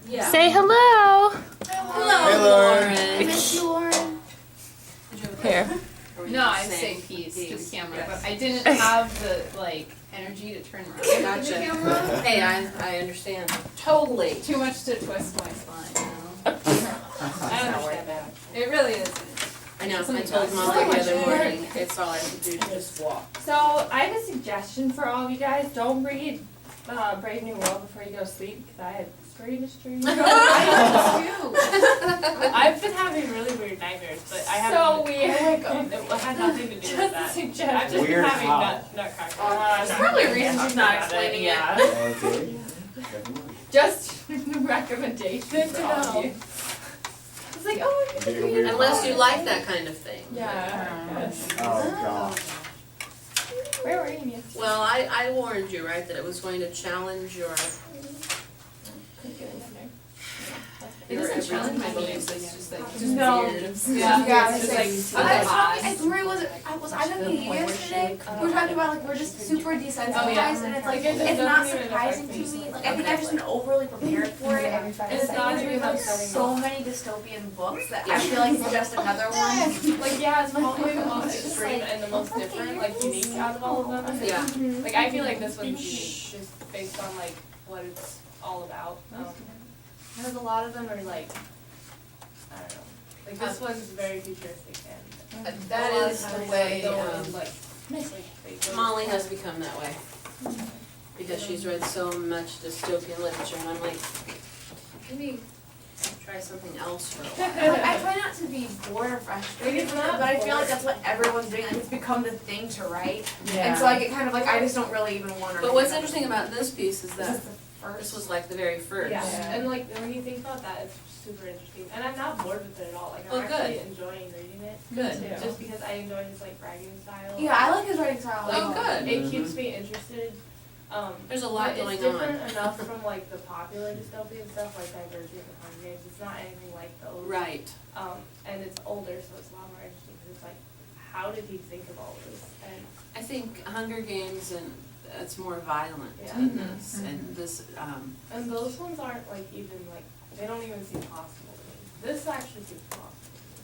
Yeah. Say hello. Hello, Hey, Lauren. I miss you, Lauren. Here. No, I say peace to the camera, but I didn't have the energy to turn around to the Gotcha. camera. Hey, I understand. Totally. Too much to twist my spine, you know? I understand that. It really is. I know, I Something told else. Molly So the much other work. morning, it's all I could do to just walk. So I have a suggestion for all of you guys. Don't read Brave New World before you go to sleep because I had greatest dreams. I've been having really weird nightmares, but I haven't. So weird. It had nothing to do with that. I've just been Weird having how? nutcracker. There's probably a reason she's not explaining it. Yeah. Okay. Just recommendation for all of you. It's like, oh, I can Weird. Unless you like that kind of thing. Yeah. Oh, God. Where were you yesterday? Well, I warned you, right, that it was going to challenge your It doesn't challenge my beliefs, beliefs. it's just like, No. weird. Yeah. It's It's just like, like, I don't mean yesterday, we were talking about we're just super desensitized Oh, yeah. and it's Because it it's not doesn't even surprising affect to me. me, I think I've just been overly prepared for it. And it's not because even we've read upsetting so me. many dystopian books that I feel like it's just another one. Like, yeah, it's probably the most It's just extreme like, and the most different, like unique out of all of them. Yeah. Like, I feel like this one's unique, just based on like what it's all about. Because a lot of them are like, I don't know, like this one's very futuristic and That a lot is of the times way they'll go in, like they go- Molly has become that way. Because she's read so much dystopian literature and I'm like, maybe try something else for a while. Like, I try not to be bored or frustrated It's with it, not but I feel like bored. that's what everyone's doing, like it's become the thing to write. Yeah. And so I get kind of like, I just don't really even want to. But what's interesting about this piece is This that is the this first. was like the very first. Yeah, Yeah. and like when you think about that, it's super interesting, and I'm not bored with it at all. Like Oh, I'm actually enjoying reading it. Good. Yeah. Just because I enjoy his like writing style. Yeah, I like his writing style. Oh, good. It keeps me interested. There's a lot but going it's different on. enough from like the popular dystopian stuff, like Divergent and Hunger Games. It's not anything like those. Right. And it's older, so it's a lot more interesting. Because it's like, how did he think of all this? And I think Hunger Games and it's more violent Yeah. than this, and this, and those ones aren't like even like they don't even seem possible to me. This actually seems possible.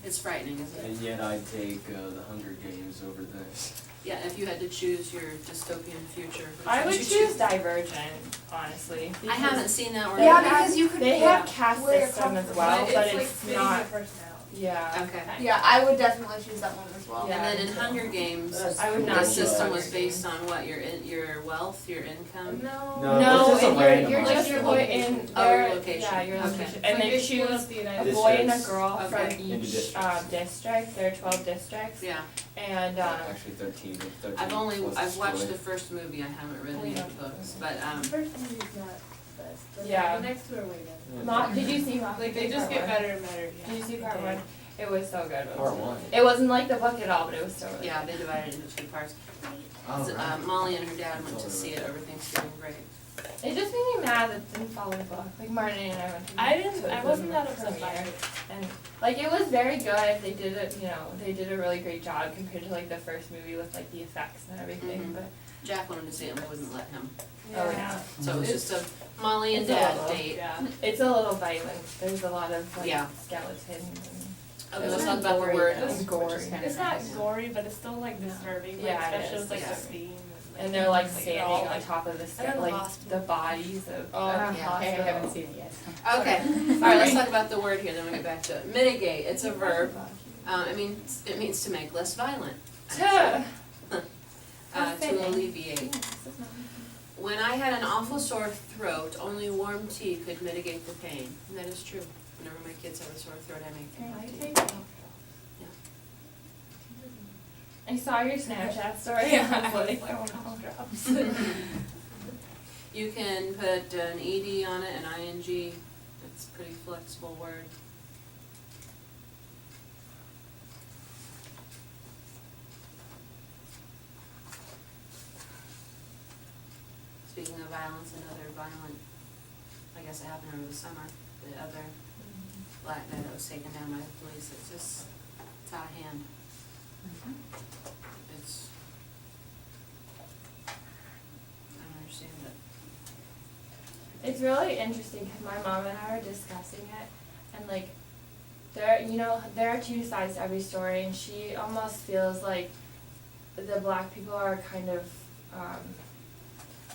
it's frightening, isn't it? And yet I take the Hunger Games over this. Yeah, if you had to choose your dystopian future, which I would you choose Divergent, honestly. I haven't seen that one. Yeah, because you could. They have caste Where you're system as comfortable. well, but it's like it's fitting not. your personality. Yeah. Okay. Yeah, I would definitely choose that one as well. Yeah. And then in Hunger Games, I would the not choose system Hunger was based Games. on what, your wealth, your income? No. No, No, it's just a and random you're one. just Your put location. in Oh, their, your location. yeah, your Okay. location, Like and they they split choose up the a United boy and a Districts. girl Okay. from Into each districts. district. There are 12 districts, Yeah, and Actually 13, but 13 plus I've watched the destroyed. first movie, I haven't read any of the books, but, The first movie's not the best. But Yeah. The next two are way better. Did you see Mockingjay Like they just Part get One? better and better. Yeah. Did you see part one? It was so good. Part 1. It wasn't like the book at all, but it was so really yeah, they divided it into two parts. Oh, So, right. Molly and her dad went to see it over Thanksgiving break. It just made me mad that it didn't follow the book. Like Martin and I went to I wasn't that upset by premiere. it. And like it was very good. They did it, they did a really great job compared to like the first movie with like the effects and everything. Mhm. But Jack wanted to see it and wouldn't let him, oh yeah, so it was just a Molly and It's a dad little- date. Yeah. it's a little violent. There's a lot of like Yeah. skeletons Okay, and let's it's talk about the gory, word. though. It's gory. It's not gory, but it's still like disturbing. Like, Yeah, it especially is, with like yeah. the theme. And they're like they're standing all, on like- top of the and then the like hospital. the bodies of Oh, the yeah. hospital. I haven't seen it yet. Okay, alright, let's talk about the word here, then we'll get back to it. Mitigate, it's a verb, it means to make less violent. Tuh. To alleviate. When I had an awful sore throat, only warm tea could mitigate the pain. And that is true. Whenever my kids have a sore throat, I make them hot tea. I saw your Snapchat story. Yeah, I was I like, was oh no. drops. You can put an ed on it, an ing. It's a pretty flexible word. Speaking of violence, another violent, I guess it happened over the summer, the other black guy that was taken down by the police, it's out of hand. It's, I don't understand it. It's really interesting because my mom and I were discussing it, and like, there are two sides to every story, and she almost feels like the black people are kind of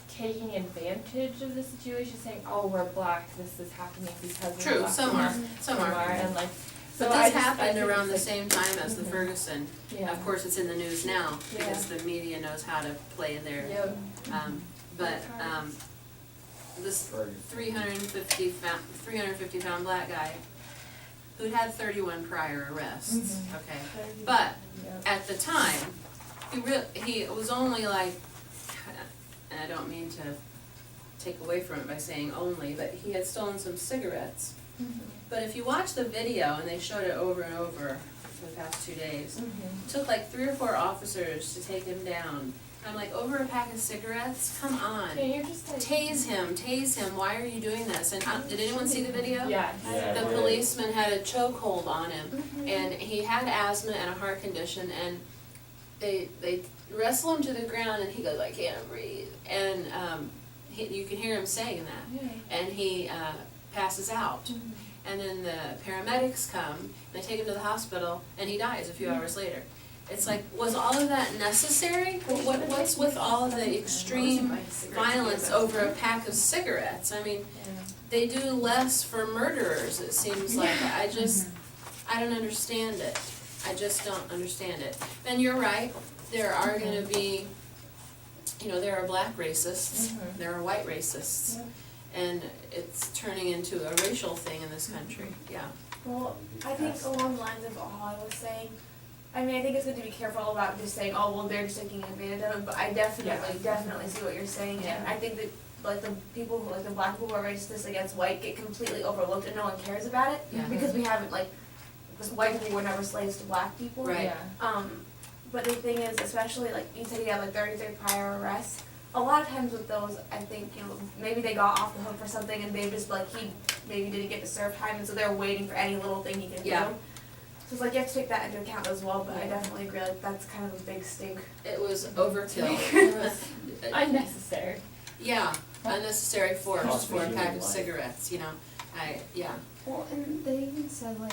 taking advantage of the situation, saying, "Oh, we're black. This is happening because we're True, black." some are, some are. and like. But So I this just- I happened think around the it's, like, same time as the Mhm. Ferguson. Yeah. Of course, it's in the news now, Yeah. because the media knows how to play their, Yep. but, this 350 pound black guy who'd had 31 prior arrests, Mhm. okay? But Yep. at the time, he was only like, and I don't mean to take away from it by saying only, but he had stolen some cigarettes. Mhm. But if you watch the video, and they showed it over and over for the past 2 days, Mhm. it took like 3 or 4 officers to take him down. I'm like, over a pack of cigarettes? Come on. Can you just like? Tase him, why are you doing this? And did anyone see the video? Yeah. Yeah. The policeman had a chokehold on him, Mhm. and he had asthma and a heart condition, and they wrestle him to the ground, and he goes, I can't breathe. And you can hear him saying that. Yeah. And he passes out. Mhm. And then the paramedics come, they take him to the hospital, and he dies a few hours later. It's like, was all of that necessary? What's with all of the extreme violence over a pack of cigarettes? I mean, they do less for murderers, it seems like. I don't understand it. I just don't understand it. And you're right, there are gonna be, there are black racists, Mhm. there are white racists. Yeah. And it's turning into a racial thing in this country, yeah. Well, I think along the lines of all I was saying, I mean, I think it's good to be careful about just saying, oh, well, they're just taking advantage of it, but I definitely see what you're saying, and Yeah. I think that, like, the people, like, the black people who are racist against white get completely overlooked and no one cares about it, Yeah. because we haven't, like, because white people were never slaves to black people. Right. Yeah. But the thing is, especially, like, you said you had, like, 33 prior arrests, a lot of times with those, I think, maybe they got off the hook for something and they just, like, he maybe didn't get to serve time, and so they're waiting for any little thing he can do. Yeah. So it's like, you have to take that into account as well, but I definitely agree, like, that's kind of a big stink. It was overkill. It was unnecessary. Yeah, unnecessary force Cost for a me pack human of life. cigarettes, yeah. Well, and they even said, like,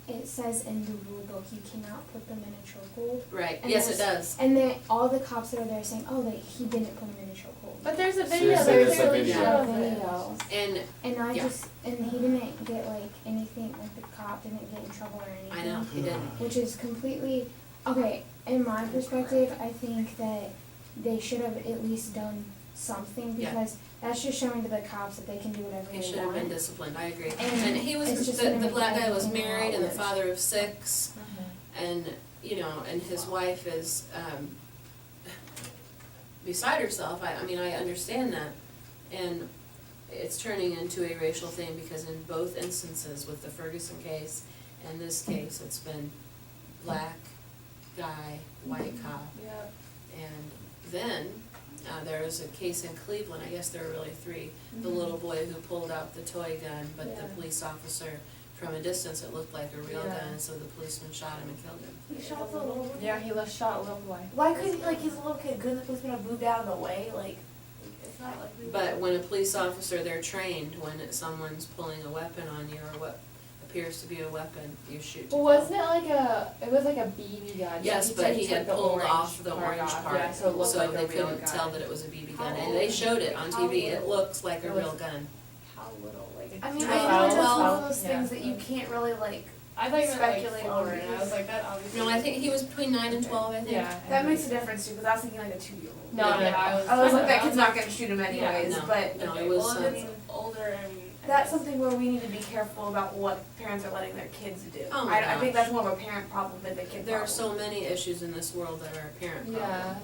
it says in the rule book you cannot put them in a chokehold. Right, And yes, it that's- does. And then all the cops that are there saying, oh, like, he didn't put him in a chokehold. But there's a video Seriously, that there's a clearly video. shows Yeah, it. video. And And I Yeah. just, and he didn't get, like, anything, like, the cop didn't get in trouble or anything. I know, he didn't. Which is completely, okay, in my perspective, I think that they should have at least done something, Yeah. because that's just showing to the cops that they can do whatever He they should have been want. disciplined, I agree. And And he was, it's just the gonna make black guy was everything a lot married and the worse. father of 6, Mhm. and, and his wife is, beside herself. I mean, I understand that. And it's turning into a racial thing, because in both instances, with the Ferguson case and this case, it's been black guy, white cop. Yep. And then, there was a case in Cleveland, I guess there were really 3. The Mhm. little boy who pulled out the toy gun, but the Yeah. police officer, from a distance, it looked like a real Yeah. gun, so the policeman shot him and killed him. He shot the little boy. Yeah, he shot a little boy. Why couldn't, like, he's a little kid, couldn't the policeman have moved out of the way, like, it's not like. But when a police officer, they're trained, when someone's pulling a weapon on you, or what appears to be a weapon, you shoot to Well, kill. wasn't it was like a BB gun. Yes, So but he took had the pulled orange off the orange off. part, Yeah, so it looked like a they real couldn't gun. tell that it was a BB gun, How and they old? showed it on How TV, it little? looks like a It was- real gun. How little, like, I mean, Twelve. I know it's one Twelve. of those things that you can't really, like, I thought you meant like Speculate 4, on and I these. was like, that obviously. No, I think he was between 9 and 12, I think. Yeah. that makes a difference too, because I was thinking like a 2-year-old. No, no, no. I was like, that kid's not gonna shoot him anyways, no. but No, Okay, it was, well, if it's older, I mean. I that's guess. something where we need to be careful about what parents are letting their kids do. Oh my I think gosh. that's more of a parent problem than the kid problem. There are so many issues in this world that are apparent problem. Yeah.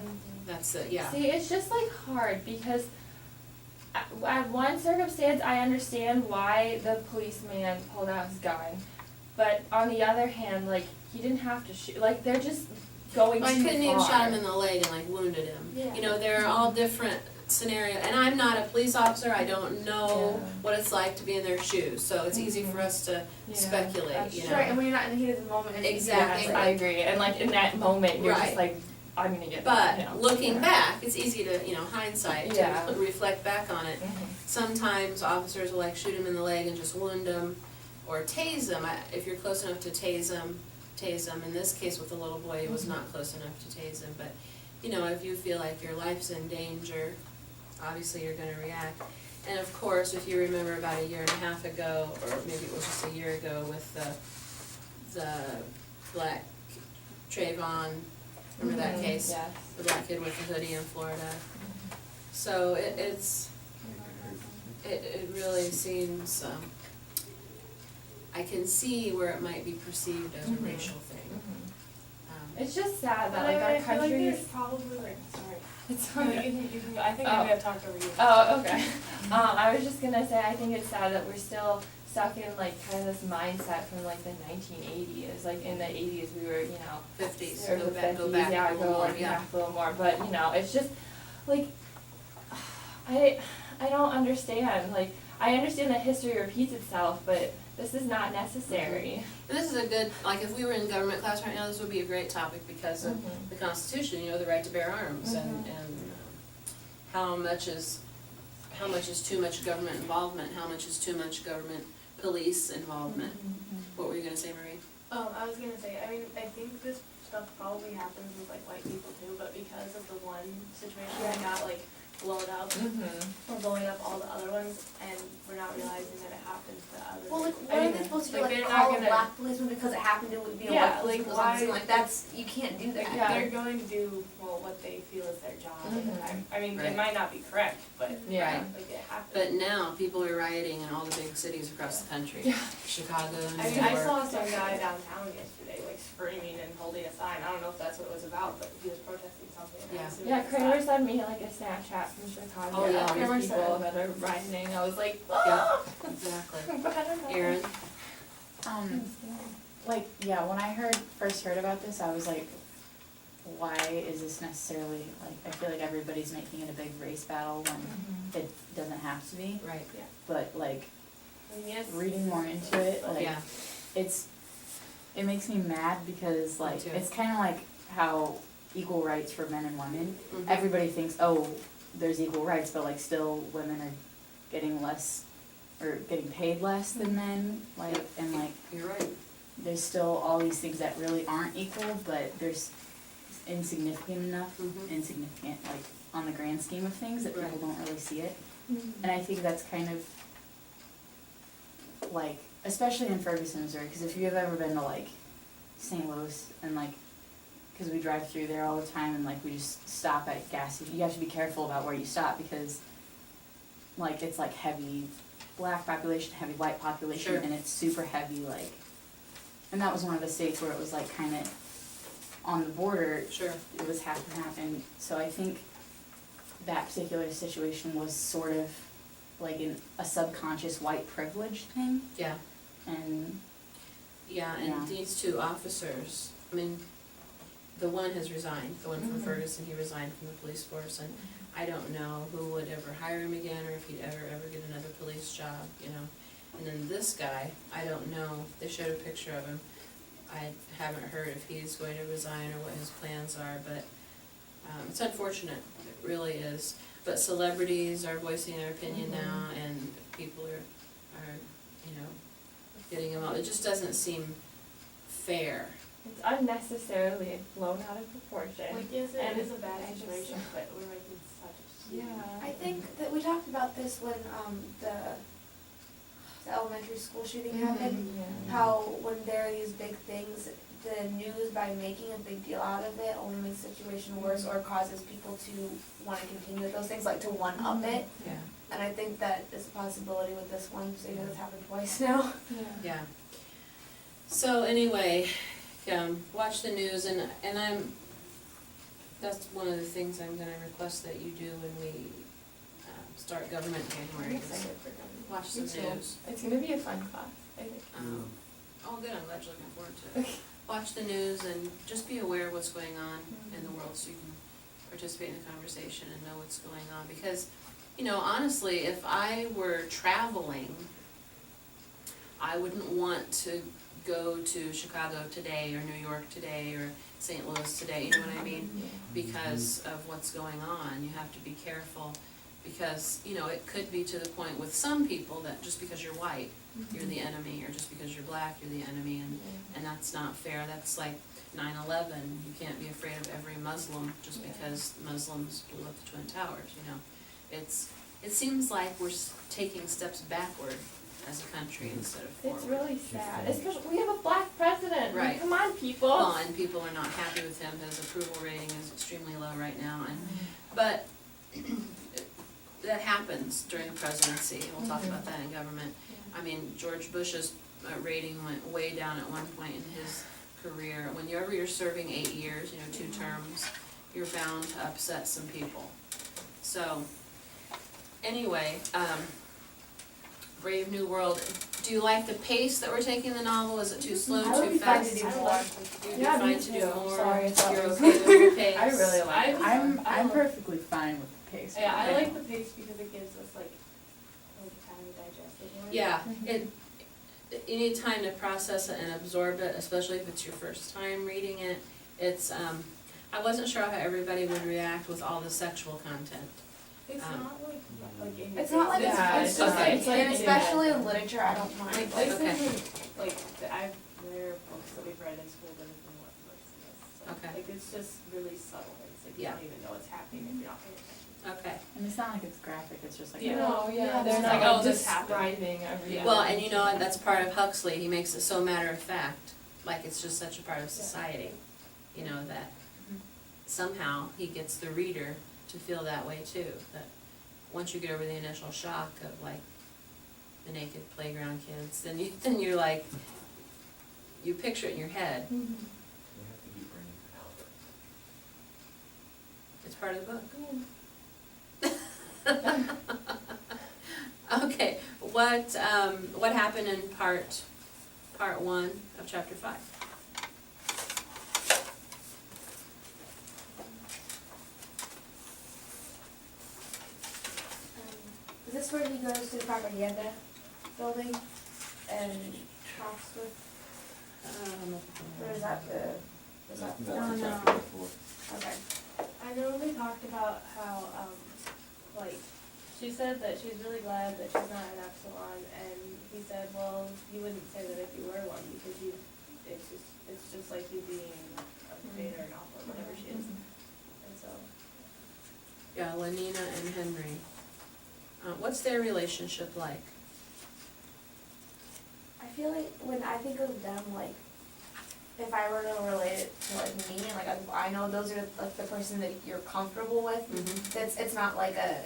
That's it, yeah. See, it's just like hard because at one circumstance I understand why the policeman pulled out his gun, but on the other hand, like he didn't have to shoot. Like they're just going Well, I too couldn't even far. shot him in the leg and like wounded him. Yeah. You know, there are all different scenarios, and I'm not a police officer, I don't know Yeah. what it's like to be in their shoes, so it's easy for us to Yeah, speculate, that's you That's know. right, and when you're not in the heat of the moment, it's easy to Exactly. say, Yes, I agree. And like in that moment, you're Right. just like, I'm gonna get that, you know. But looking back, it's easy to, hindsight, Yeah. to reflect back on it. Mhm. Sometimes officers will like shoot him in the leg and just wound him, or tase him. If you're close enough to tase him. In this case with the little boy, he was not close enough to tase him, but, if you feel like your life's in danger, obviously you're gonna react. And of course, if you remember about a year and a half ago, or maybe it was just a year ago with the black Trayvon, remember that Mhm, case? Yes. The black kid with the hoodie in Florida. So it really seems, I can see where it might be perceived as a Mhm. racial thing. It's just sad that But like I our feel like country there's is. probably like, sorry. It's No, okay. you can, I think Oh. maybe I've talked over you. Oh, okay. I was just gonna say, I think it's sad that we're still stuck in like kind of this mindset from like the 1980s. Like in the 80s, we were, 50s, or go the back, 50s, yeah, yeah, a go little more, like yeah. back a little more. But it's just like I don't understand. Like I understand that history repeats itself, but this is not necessary. And this is a good, like if we were in government class right now, this would be a great topic because of Mhm. the Constitution, the right to bear arms and how much is too much government involvement, how much is too much government police involvement. What were you gonna say, Marie? I was gonna say, I mean, I think this stuff probably happens with like white people too, but because of the one situation that got like blown up, we're blowing up all the other ones, and we're not realizing that it happens to others. Well, like, I what are mean, they supposed to do, like, like, they're call not a gonna- black policeman because it happened to be a Yeah, white like, policeman on the scene? why- Like, that's, you can't do that. Like, Yeah. they're going to do, what they feel is their job at the Mhm. time. I mean, Right. it might not be correct, but, Yeah. like, it happens. But now, people are rioting in all the big cities across the country. Yeah. Chicago, New I mean, I York. saw some guy downtown yesterday, like, screaming and holding a sign. I don't know if that's what it was about, but he was protesting something. and I Yeah. assume Yeah, it was Kramer that. sent me like a Snapchat from Chicago. Oh, yeah. Of Kramer these people said- that are rioting. I was like, Yeah, exactly. but I don't know. Erin? When I first heard about this, I was like, why is this necessarily, like, I feel like everybody's making it a big race battle when it doesn't have to be, Right, but like, I mean, yes. reading more into it, like, yeah, it makes me mad because like, too. it's kinda like how equal rights for men and women, Mhm. everybody thinks, oh, there's equal rights, but like still women are getting less, or getting paid less than men, like, Yep. and like, you're right. there's still all these things that really aren't equal, but there's insignificant enough, Mhm. insignificant, like, on the grand scheme of things that people Right. don't really see it. And I think that's kind of, like, especially in Ferguson, Missouri, because if you've ever been to, like, St. Louis, and, like, because we drive through there all the time, and, like, we just stop at gas stations, you have to be careful about where you stop, because, like, it's, like, heavy black population, heavy white population, Sure. and it's super heavy, like, and that was one of the states where it was, like, kind of on the border, Sure. it was half and half, and so I think that particular situation was sort of like a subconscious white privilege thing, Yeah, and yeah, and Yeah. these two officers, I mean, the one has resigned, the one from Mhm. Ferguson, he resigned from the police force, and I don't know who would ever hire him again, or if he'd ever get another police job, And then this guy, I don't know, they showed a picture of him. I haven't heard if he's going to resign or what his plans are, but it's unfortunate, it really is. But celebrities are voicing their opinion now, and people are getting them out. It just doesn't seem fair. It's unnecessarily blown out of proportion. Like, yes, it And is a bad I just- situation, but we're making such a huge. I think that we talked about this when, the elementary school shooting happened. Yeah. How when there are these big things, the news, by making a big deal out of it, only makes the situation worse or causes people to wanna continue with those things, like to one-up it. Yeah. And I think that is a possibility with this one, seeing that it's happened twice now. Yeah. So anyway, watch the news, and that's one of the things I'm gonna request that you do when we start government I'm January, is excited for them. watch Me the too. news. It's gonna be a fun class, I think. Oh, good, I'm glad you're looking forward to it. Watch the news and just be aware of what's going on in the world, so you can participate in the conversation and know what's going on. Because, honestly, if I were traveling, I wouldn't want to go to Chicago today or New York today or St. Louis today, you know what I mean? Because of what's going on, you have to be careful, because, you know, it could be to the point with some people that just because you're white, you're the enemy, or just because you're black, you're the enemy, and that's not fair. That's like 9/11, you can't be afraid of every Muslim just because Muslims blew up the Twin Towers, you know? It seems like we're taking steps backward as a country instead of forward. It's really sad, especially, we have a black president, Right. come on, people. Well, and people are not happy with him, his approval rating is extremely low right now, but that happens during a presidency, we'll talk about that in government. I mean, George Bush's rating went way down at one point in his career. Whenever you're serving 8 years, 2 terms, you're bound to upset some people. So, anyway, Brave New World. Do you like the pace that we're taking the novel? Is it too slow, I would too be fine fast? to do more. You'd be Yeah, me fine to do too. more? Sorry, I thought You're it was- okay with the pace? I really like it. I'm I like- perfectly fine with the pace. Yeah, I Okay. like the pace because it gives us like time to digest it more. Yeah, you need time to process it and absorb it, especially if it's your first time reading it. It's, I wasn't sure how everybody would react with all the sexual content. It's not like in It's not like Yeah, it's just okay. like, and especially in literature, I don't mind. Like Like, this Okay. isn't like there are books that we've read in school that have been worse than this. So, Okay. Like it's just really subtle. It's like Yeah. you don't even know what's happening if you're not paying attention. Okay. And it's not like it's graphic, it's just like. Yeah. No, yeah, Yeah, they're it's not like, oh, like this happened. describing everything. Yeah. Well, and you know what, that's part of Huxley, he makes it so matter of fact, like it's just such a part of society, that somehow he gets the reader to feel that way too, that once you get over the initial shock of like the naked playground kids, then you're like, you picture it in your head, We have to keep bringing it's part of the book. Okay, what happened in part 1 of chapter 5? Is this where he goes to the propaganda building and talks with, or is that the, is that the? That's No, chapter no. 4. Okay. I know we talked about how, like, she said that she's really glad that she's not at Epsilon, and he said, well, you wouldn't say that if you were one, because it's just like you being a beta or an alpha, whatever she is, and so. Yeah, Lenina and Henry. What's their relationship like? I feel like when I think of them, like, if I were to relate it to like me, and like I know those are like the person that you're comfortable with. It's not like a.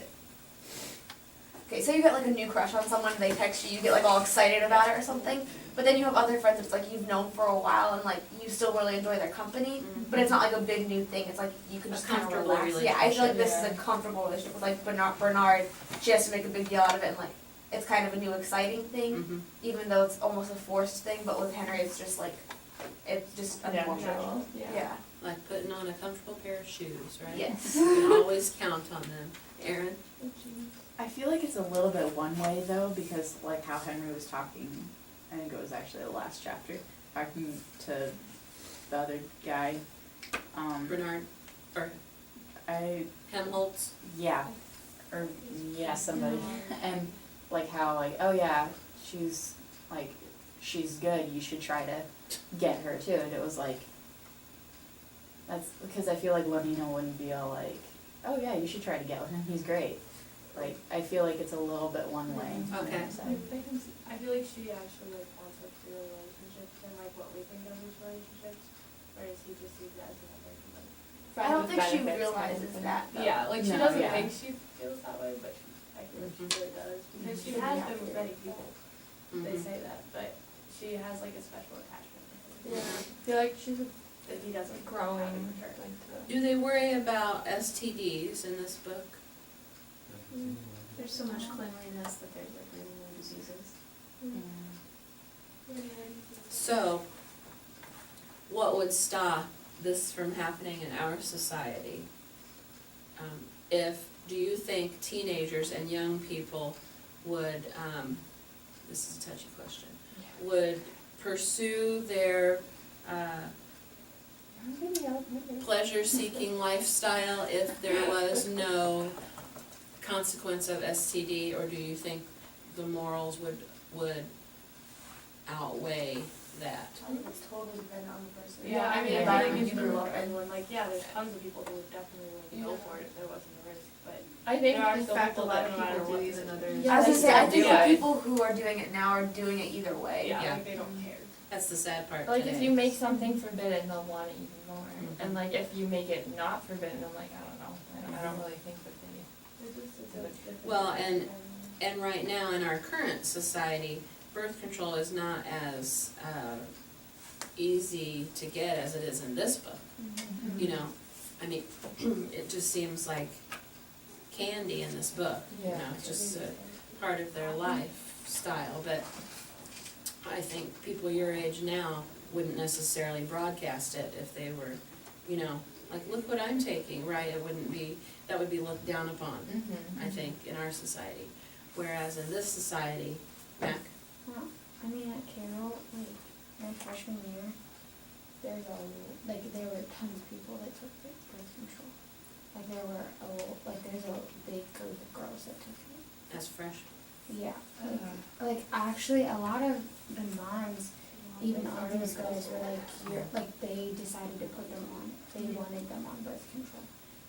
Okay, so you get like a new crush on someone, they text you, you get like all excited about it or something. But then you have other friends that's like you've known for a while and like you still really enjoy their company. But it's not like a big new thing. It's like you can A just kind of comfortable relax. Yeah, I feel like this is relationship. a comfortable relationship with like Bernard. She has to make a big deal out of it, and like it's kind of a new exciting thing, even though it's almost a forced thing. But with Henry, it's just like it's just a Yeah, normal. natural. Yeah. Like putting on a comfortable pair of shoes, right? Yes. You can always count on them. Aaron? I feel like it's a little bit one way though, because like how Henry was talking, I think it was actually the last chapter, talking to the other guy. Bernard? Or Helmholtz? Yeah, or yeah, somebody, and like how like, oh yeah, she's good, you should try to get her too, and it was like, that's, because I feel like Lenina wouldn't be all like, oh yeah, you should try to get with him, he's great. Like, I feel like it's a little bit one way. on Okay. that side. I feel like she actually like wants like real relationships and like what we think of as relationships, whereas he just sees that as another like. I don't think she Benefits realizes kind of that. Though. Yeah, like she No, doesn't yeah. think she feels that way, but I feel like she really does, because she has been with many people, they say that, but she has like a special attachment to him. Yeah, I feel like she's That he doesn't growing. have in return. Do they worry about STDs in this book? There's so much cleanliness that there's like really no diseases. Yeah. So, what would stop this from happening in our society? Do you think teenagers and young people would, this is a touchy question, would pursue their pleasure-seeking lifestyle if there was no consequence of STD, or do you think the morals would outweigh that? I think it's totally dependent on the person. Yeah, I mean, Yeah. I think You if you grew grew up up in- anyone, like, yeah, there's tons of people who would definitely like go for it if there wasn't a risk, but I think there are In still fact, a people lot that of no matter people what do, even position. others. Yeah, I was gonna say, I they think do the it. people who are doing it now are doing it either way. Yeah, Yeah. like they don't care. That's the sad part Like today. if you make something forbidden, they'll want it even more. Mhm. And like if you make it not forbidden, I'm like, I don't know. I don't really think that they. It's a different Well, environment. And right now in our current society, birth control is not as easy to get as it is in this book. You know, I mean, it just seems like candy in this book, you know, it's just a part of their lifestyle, but I think people your age now wouldn't necessarily broadcast it if they were, you know, like, look what I'm taking, right? It wouldn't be, that would be looked down upon, I think, in our society. Whereas in this society, Mac, Well, I mean, at Carroll, like, my freshman year, there were tons of people that took birth control. Like, there's a big group of girls that took it. as fresh, Yeah, like actually, a lot of the moms, even of those girls, were like they decided to put them on. They wanted them on birth control.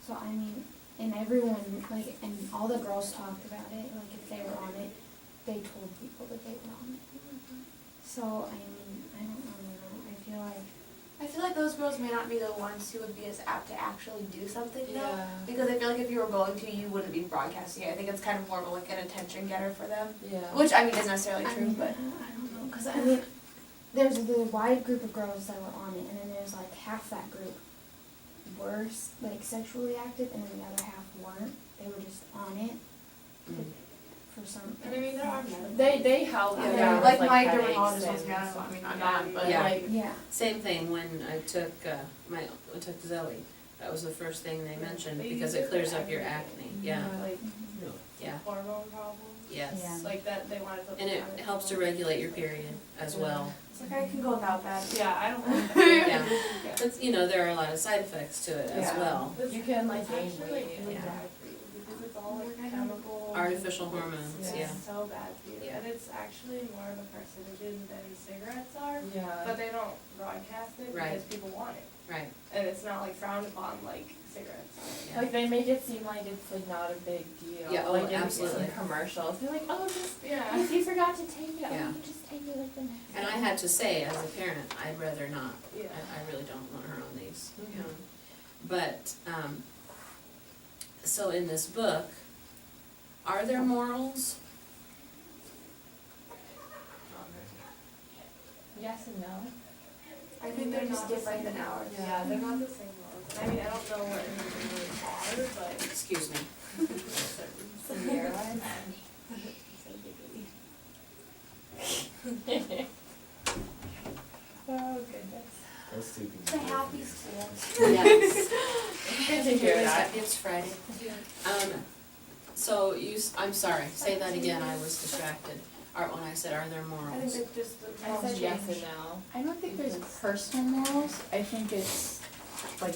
So I mean, and everyone, like, and all the girls talked about it. Like, if they were on it, they told people that they were on it. So I mean, I don't know. I feel like those girls may not be the ones who would be as apt to actually do something though. Yeah. Because I feel like if you were going to, you wouldn't be broadcasting it. I think it's kind of more of like an attention getter for them. Yeah. Which, I mean, isn't necessarily I true, mean, but. I don't know, cause I mean, there's the wide group of girls that were on it, and then there's like half that group were like sexually active, and then the other half weren't. They were just on it for some. And I mean, there are men. They help. Yeah, yeah, like with, my headaches dermatologist and told me, I don't know, I stuff. mean, I'm not, but Yeah. like. Yeah. same thing when I took, I took Zoe. That was the first thing they mentioned, They because use it it clears for up your everything. acne, yeah, Like yeah, hormone problems. yes. Yeah. Like that, they wanted to. And it helps to regulate your period as well. It's like, I can go without that. Yeah, I don't want that. Yeah. But, you know, there are a lot of side effects to it as Yeah. well. This- You can, like, it's gain actually, weight, like, really yeah. bad for you because it's all like chemical. Artificial hormones, It's yeah. so bad for you, Yeah. and it's actually more of a carcinogen than cigarettes are, Yeah. but they don't broadcast it Right. because people want it, Right, and it's not like frowned upon like cigarettes. yeah. Like they make it seem like it's like not a big deal. Yeah, oh, like in absolutely. commercials. They're like, oh, just Yeah. if you forgot to take it, Yeah. oh, you just take it like the next. And I had to say, as a parent, I'd rather not. Yeah. I really don't want her on these. Mhm. But, so in this book, are there morals? Yes and no. I think they're just different than ours. Yeah, they're not the same ones. I mean, I don't know what any of them really are, but Excuse me. Sierra. Oh goodness. Those two can It's a be happy different. school. Yes. Good to hear that. It's Friday. So I'm sorry, say that again, I was distracted. When I said, are there I think morals? they're just the. I said yes and no. I don't think there's personal morals. I think it's like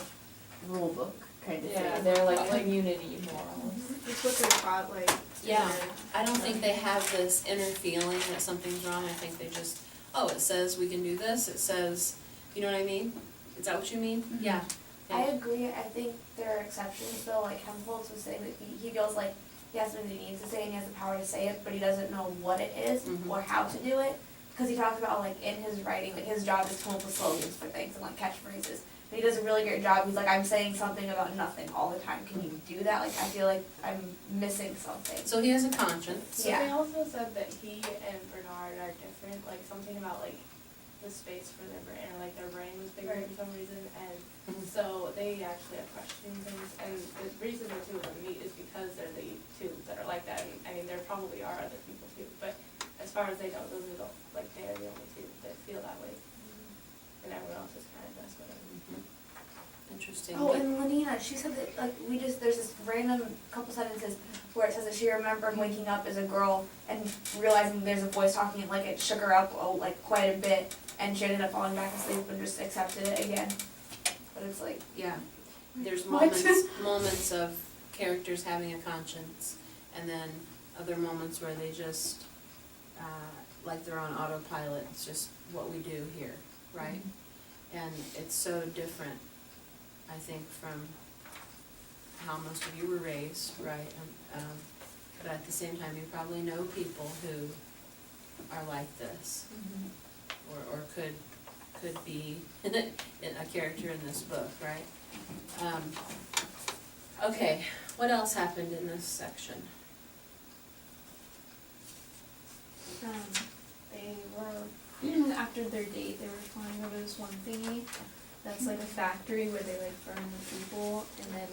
rule book kind of Yeah, thing. they're like community morals. It's what they're taught, like. Yeah, I don't think they have this inner feeling that something's wrong, I think they just, oh, it says we can do this, it says, you know what I mean? Is that what you mean? Mhm. Yeah. I agree, I think there are exceptions though, like Hempholtz was saying that he feels like he has something he needs to say and he has the power to say it, but he doesn't know what it is Mhm. or how to do it. Cause he talks about like in his writing, like his job is to come up with slogans for things and like catchphrases. But he does a really great job, he's like, I'm saying something about nothing all the time, can you do that? Like I feel like I'm missing something. So he has a conscience. So Yeah. they also said that he and Bernard are different, like something about like the space for their brain, or like their brain was bigger Right. for some reason, and Mhm. so they actually have questioning things, and the reason the two of them meet is because they're the two that are like that, and I mean, there probably are other people too, but as far as they know, those are the, like, they're the only two that feel that way. And everyone else is kind of just whatever. Mhm. Interesting. Oh, and Lenina, she said that like there's this random couple sentences where it says that she remembered waking up as a girl and realizing there's a voice talking, and like it shook her up like quite a bit. and she ended up falling back asleep and just accepted it again. But it's like, Yeah, there's What? moments of characters having a conscience, and then other moments where they just, like they're on autopilot, it's just what we do here, right? And it's so different, I think, from how most of you were raised, right? But at the same time, you probably know people who are like this, or could be a character in this book, right? Okay, what else happened in this section? They were, after their date, they were flying over this one thingy that's like a factory where they like burn the people and then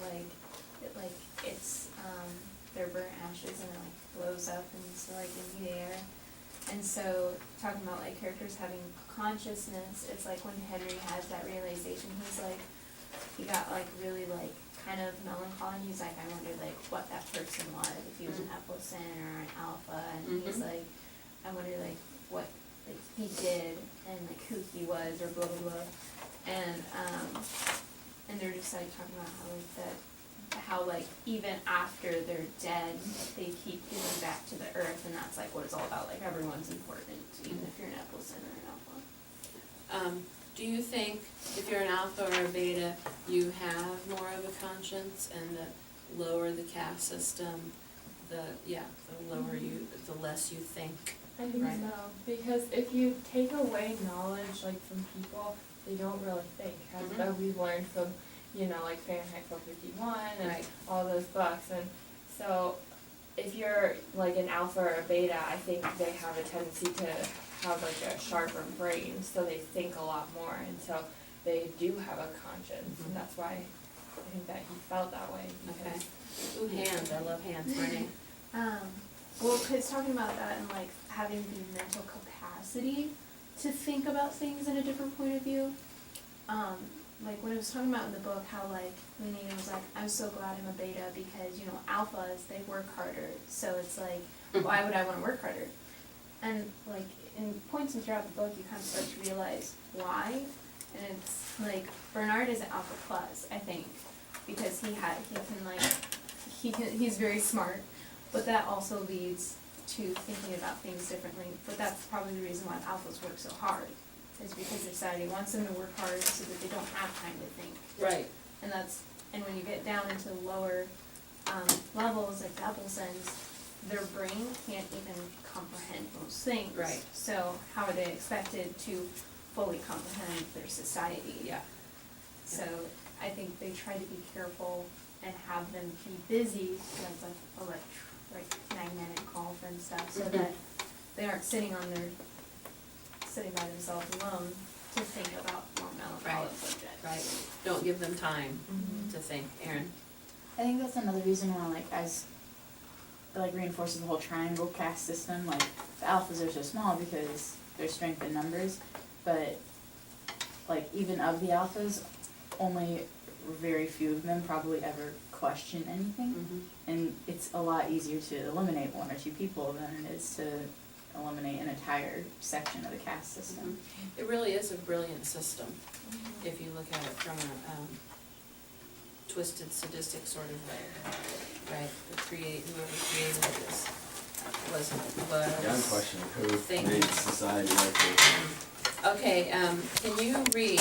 it's their burnt ashes and it like blows up and it's like in the air. And so talking about like characters having consciousness, it's like when Henry has that realization, he's like, he got like really like kind of melancholy, and he's like, I wonder like what that person was, if he was an Epsilon or an Alpha, and he's like, I wonder like what like he did and like who he was or blah blah blah. And they're just like talking about how like that, how like even after they're dead, they keep giving back to the earth, and that's like what it's all about, like everyone's important, even if you're an Epsilon or an Alpha. Do you think if you're an alpha or a beta, you have more of a conscience, and the lower the caste system, the lower you, the less you think? I think Right. so, because if you take away knowledge like from people, they don't really think, as we've learned from, you know, like Fahrenheit 451 and Right. all those books. And so if you're like an alpha or a beta, I think they have a tendency to have like a sharper brain, so they think a lot more, and so they do have a conscience, and that's why I think that he felt that way, because Ooh, hands, I love hands, Renee. Well, cause talking about that and like having the mental capacity to think about things in a different point of view. Like when it was talking about in the book how like Lenina was like, I'm so glad I'm a beta because, you know, alphas, they work harder. So it's like, why would I wanna work harder? And like in points and throughout the book you kind of start to realize why. And it's like Bernard is an alpha plus, I think, because he's very smart. But that also leads to thinking about things differently. But that's probably the reason why the alphas work so hard, is because society wants them to work hard so that they don't have time to think. Right. And when you get down into lower levels, like the Epsilons, their brain can't even comprehend most things. Right. So how are they expected to fully comprehend their society? Yeah. So I think they try to be careful and have them be busy, like magnetic golf and stuff, so that they aren't sitting by themselves alone to think about more melancholic subjects. Right. Don't give them time to think. Erin? I think that's another reason why, like, as it, like, reinforces the whole triangle caste system. Like, the alphas are so small because their strength in numbers, but like even of the alphas, only very few of them probably ever question anything, and it's a lot easier to eliminate one or two people than it is to eliminate an entire section of the caste system. It really is a brilliant system, if you look at it from a twisted, sadistic sort of way, right? Whoever created this was Young question, who thinking. made society like this? Okay, can you read